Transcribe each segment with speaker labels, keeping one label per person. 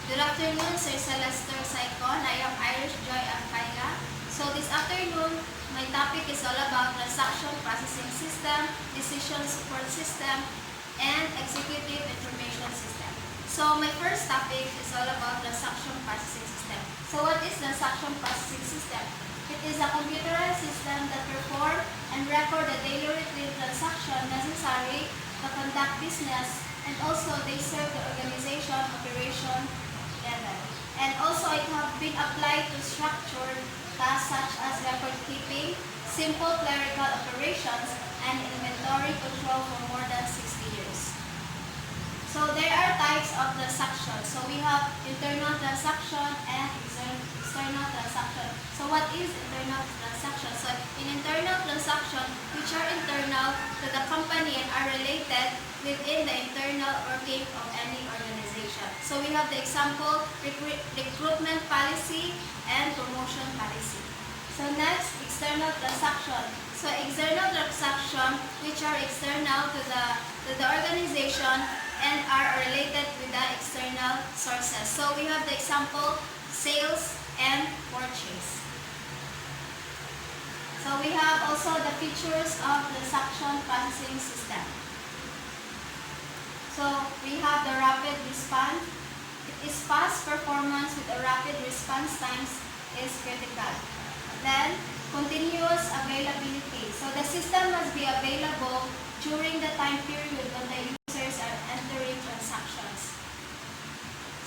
Speaker 1: Good afternoon, Sir Celester Saicon. I am Irish Joy and Payla. So this afternoon, my topic is all about transaction processing system, decision support system, and executive information system. So my first topic is all about transaction processing system. So what is transaction processing system? It is a computerized system that performs and record the daily routine transaction necessary to conduct business, and also they serve the organization operation level. And also it have been applied to structured tasks such as record keeping, simple clerical operations, and inventory control for more than 60 years. So there are types of transactions. So we have internal transaction and external transaction. So what is internal transaction? So in internal transaction, which are internal to the company and are related within the internal working of any organization. So we have the example, recruitment policy and promotion policy. So next, external transaction. So external transaction, which are external to the organization and are related with the external sources. So we have the example, sales and purchase. So we have also the features of transaction processing system. So we have the rapid response. It is fast performance with a rapid response times is critical. Then continuous availability. So the system must be available during the time period when the users are entering transactions.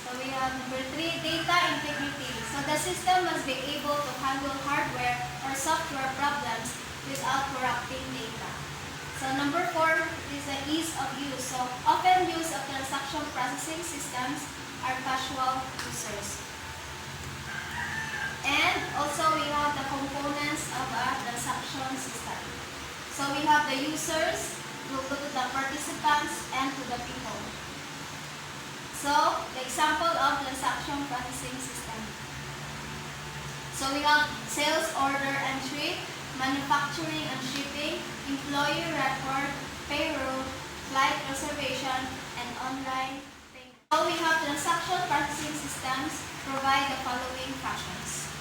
Speaker 1: So we have number 3, data integrity. So the system must be able to handle hardware or software problems without corrupting data. So number 4 is the ease of use. So often use of transaction processing systems are casual users. And also we have the components of a transaction system. So we have the users, we'll go to the participants, and to the people. So the example of transaction processing system. So we have sales order entry, manufacturing and shipping, employee record, payroll, flight reservation, and online payment. So we have transaction processing systems provide the following functions.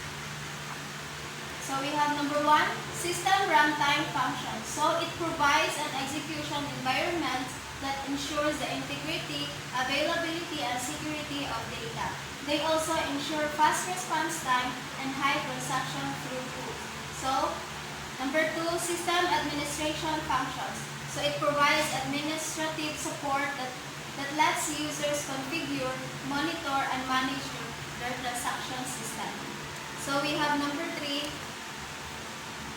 Speaker 1: So we have number 1, system runtime function. So it provides an execution environment that ensures the integrity, availability, and security of data. They also ensure fast response time and high transaction throughput. So number 2, system administration functions. So it provides administrative support that lets users configure, monitor, and manage their transaction system. So we have number 3,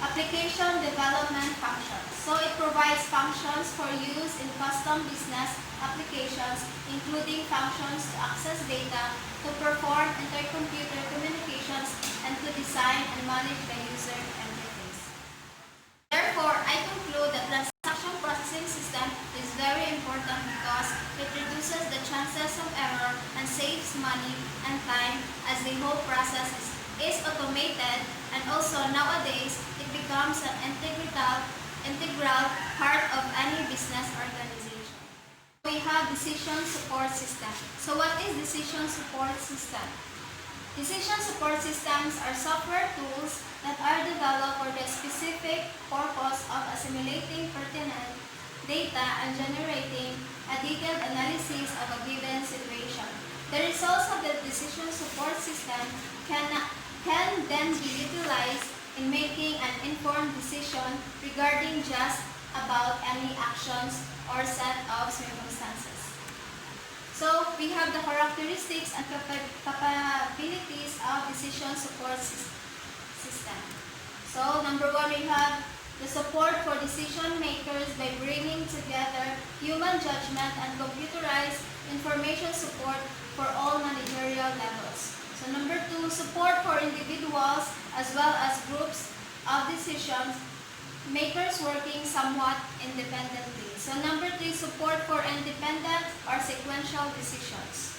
Speaker 1: application development functions. So it provides functions for use in custom business applications, including functions to access data, to perform intercomputer communications, and to design and manage the user interface. Therefore, I conclude that transaction processing system is very important because it reduces the chances of error and saves money and time as the whole process is automated, and also nowadays it becomes an integral part of any business organization. We have decision support system. So what is decision support system? Decision support systems are software tools that are developed for the specific purpose of assimilating pertinent data and generating a detailed analysis of a given situation. The results of the decision support system can then be utilized in making an informed decision regarding just about any actions or set of circumstances. So we have the characteristics and capabilities of decision support system. So number 1, we have the support for decision makers by bringing together human judgment and computerized information support for all managerial levels. So number 2, support for individuals as well as groups of decision makers working somewhat independently. So number 3, support for independent or sequential decisions.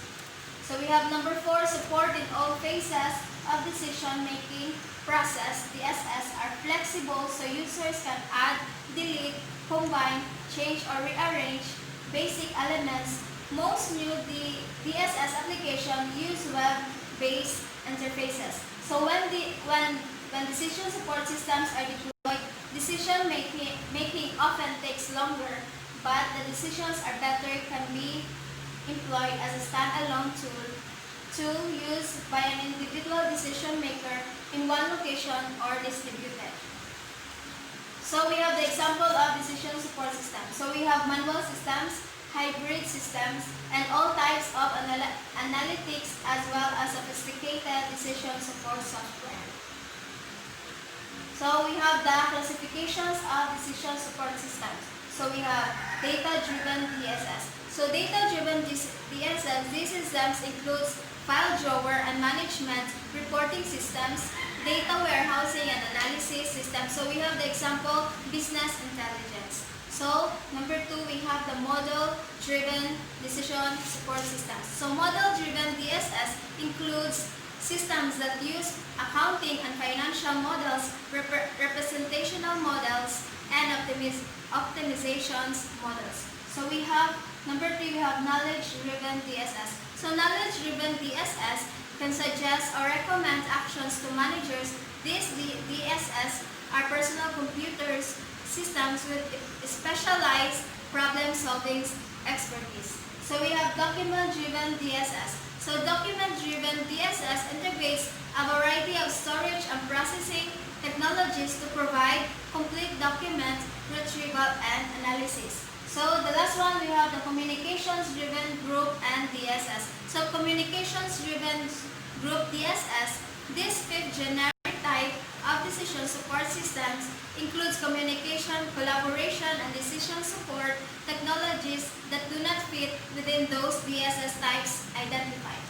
Speaker 1: So we have number 4, support in all phases of decision-making process. DSS are flexible so users can add, delete, combine, change, or rearrange basic elements. Most new DSS application use web-based interfaces. So when decision support systems are deployed, decision making often takes longer, but the decisions are better can be employed as a standalone tool used by an individual decision maker in one location or distributed. So we have the example of decision support systems. So we have manual systems, hybrid systems, and all types of analytics as well as sophisticated decision support software. So we have the classifications of decision support systems. So we have data-driven DSS. So data-driven DSS, these systems includes file drawer and management reporting systems, data warehousing and analysis systems. So we have the example, business intelligence. So number 2, we have the model-driven decision support systems. So model-driven DSS includes systems that use accounting and financial models, representational models, and optimizations models. So we have number 3, we have knowledge-driven DSS. So knowledge-driven DSS can suggest or recommend actions to managers. These DSS are personal computers systems with specialized problem-solving expertise. So we have document-driven DSS. So document-driven DSS integrates a variety of storage and processing technologies to provide complete document retrieval and analysis. So the last one, we have the communications-driven group and DSS. So communications-driven group DSS, this fifth generic type of decision support systems includes communication, collaboration, and decision support technologies that do not fit within those DSS types identified.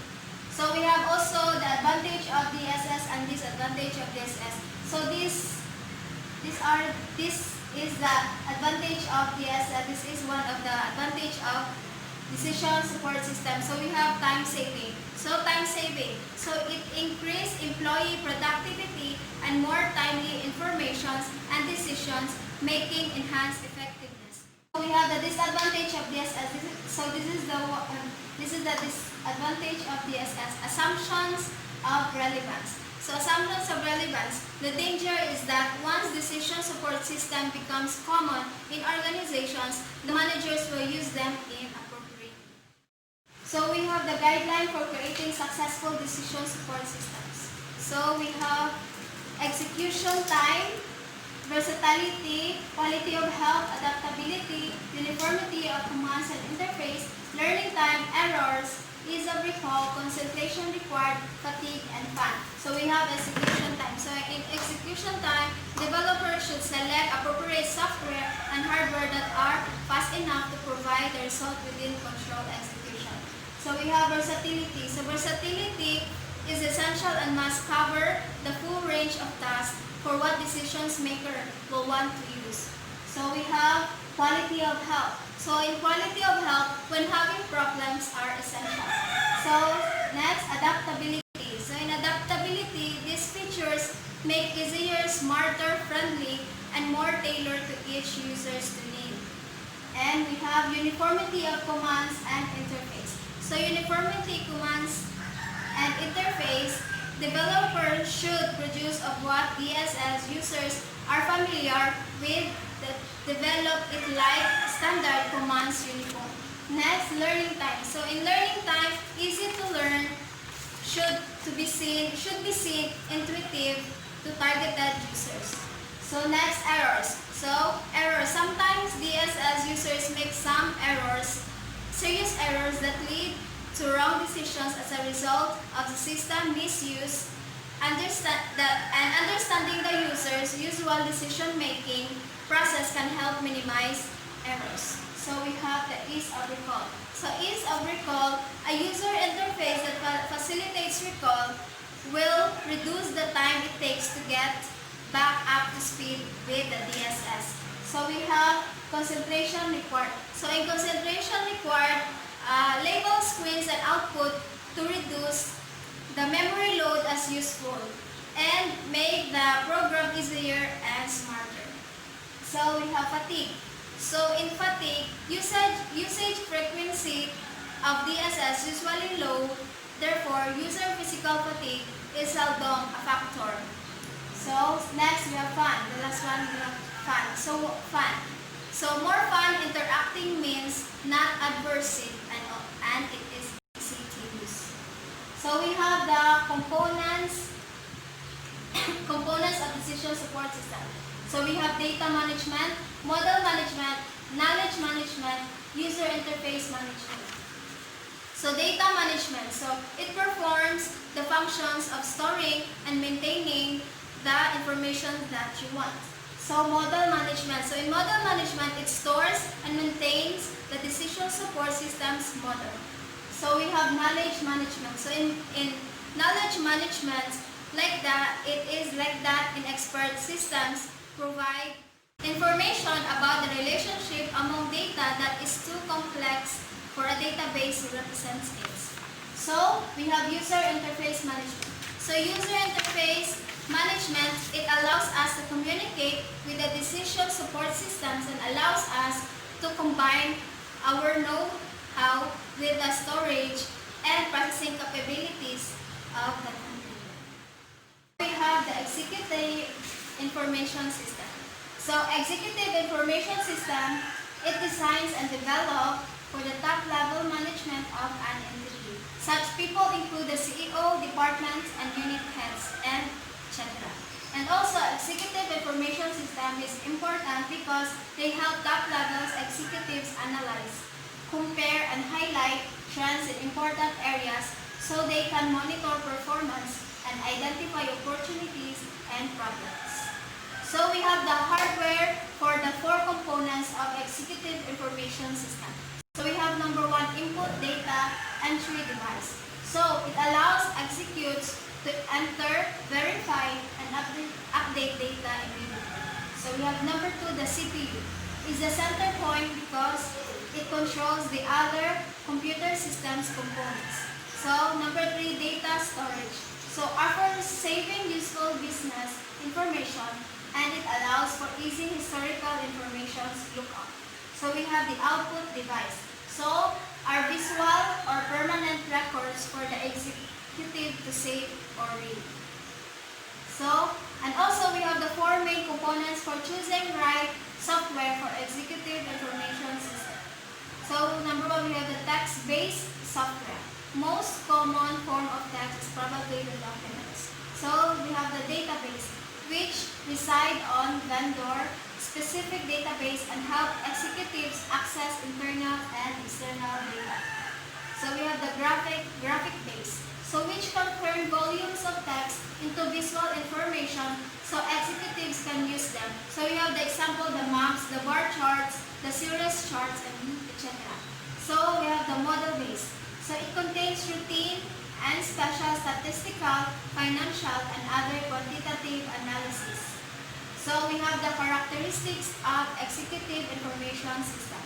Speaker 1: So we have also the advantage of DSS and disadvantage of DSS. So this is the advantage of DSS. This is one of the advantage of decision support system. So we have time saving. So time saving. So it increases employee productivity and more timely informations and decisions making enhanced effectiveness. So we have the disadvantage of DSS. This is the disadvantage of DSS. Assumptions of relevance. So assumptions of relevance, the danger is that once decision support system becomes common in organizations, the managers will use them inappropriately. So we have the guideline for creating successful decision support systems. So we have execution time, versatility, quality of health, adaptability, uniformity of commands and interface, learning time, errors, ease of recall, concentration required, fatigue, and fun. So we have execution time. So in execution time, developers should select appropriate software and hardware that are fast enough to provide the result within controlled execution. So we have versatility. So versatility is essential and must cover the full range of tasks for what decisions maker will want to use. So we have quality of health. So in quality of health, when having problems are essential. So next, adaptability. So in adaptability, these features make easier, smarter, friendly, and more tailored to each user's need. And we have uniformity of commands and interface. So uniformity commands and interface, developers should produce of what DSS users are familiar with that develop it like standard commands uniform. Next, learning time. So in learning time, easy to learn, should be seen, intuitive to targeted users. So next, errors. So errors. Sometimes DSS users make some errors, serious errors that lead to wrong decisions as a result of the system misuse. Understanding the user's usual decision-making process can help minimize errors. So we have the ease of recall. So ease of recall, a user interface that facilitates recall will reduce the time it takes to get back up to speed with the DSS. So we have concentration required. So in concentration required, label screens and output to reduce the memory load as useful and make the program easier and smarter. So we have fatigue. So in fatigue, usage frequency of DSS usually low, therefore user physical fatigue is seldom a factor. So next we have fun. The last one we have fun. So fun. So more fun interacting means not adversive and it is easy to use. So we have the components of decision support system. So we have data management, model management, knowledge management, user interface management. So data management, so it performs the functions of storing and maintaining the information that you want. So model management, so in model management, it stores and maintains the decision support system's model. So we have knowledge management. So in knowledge management, it is like that in expert systems provide information about the relationship among data that is too complex for a database to represent it. So we have user interface management. So user interface management, it allows us to communicate with the decision support systems and allows us to combine our know-how with the storage and processing capabilities of the computer. We have the executive information system. So executive information system, it designs and develops for the top level management of an entity. Such people include the CEO, departments, and unit heads, and etc. And also, executive information system is important because they help top levels executives analyze, compare, and highlight trends in important areas so they can monitor performance and identify opportunities and problems. So we have the hardware for the 4 components of executive information system. So we have number 1, input data entry device. So it allows executes to enter, verify, and update data immediately. So we have number 2, the CPU. Is the center point because it controls the other computer systems components. So number 3, data storage. So offers saving useful business information and it allows for easy historical information lookup. So we have the output device. So are visual or permanent records for the executive to save or read. So, and also we have the 4 main components for choosing right software for executive information system. So number 1, we have the text-based software. Most common form of text is probably the documents. So we have the database, which reside on vendor-specific database and help executives access internal and external data. So we have the graphic base, so which can turn volumes of text into visual information so executives can use them. So we have the example, the maps, the bar charts, the series charts, and etc. So we have the model base. So it contains routine and special statistical, financial, and other quantitative analysis. So we have the characteristics of executive information system.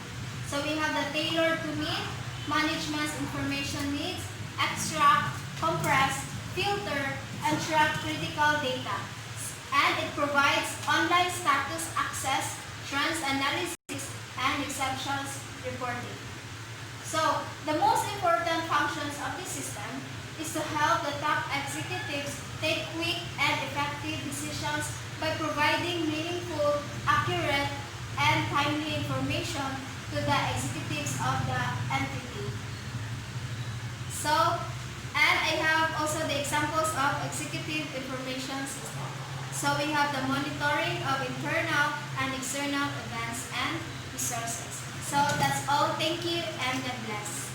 Speaker 1: So we have the tailored to meet management's information needs, extract, compress, filter, and track critical data. And it provides online status access, trends analysis, and exceptions reporting. So, the most important functions of this system is to help the top executives take quick and effective decisions by providing meaningful, accurate, and timely information to the executives of the entity. So, and I have also the examples of executive information system. So, we have the monitoring of internal and external events and resources. So that's all. Thank you and God bless.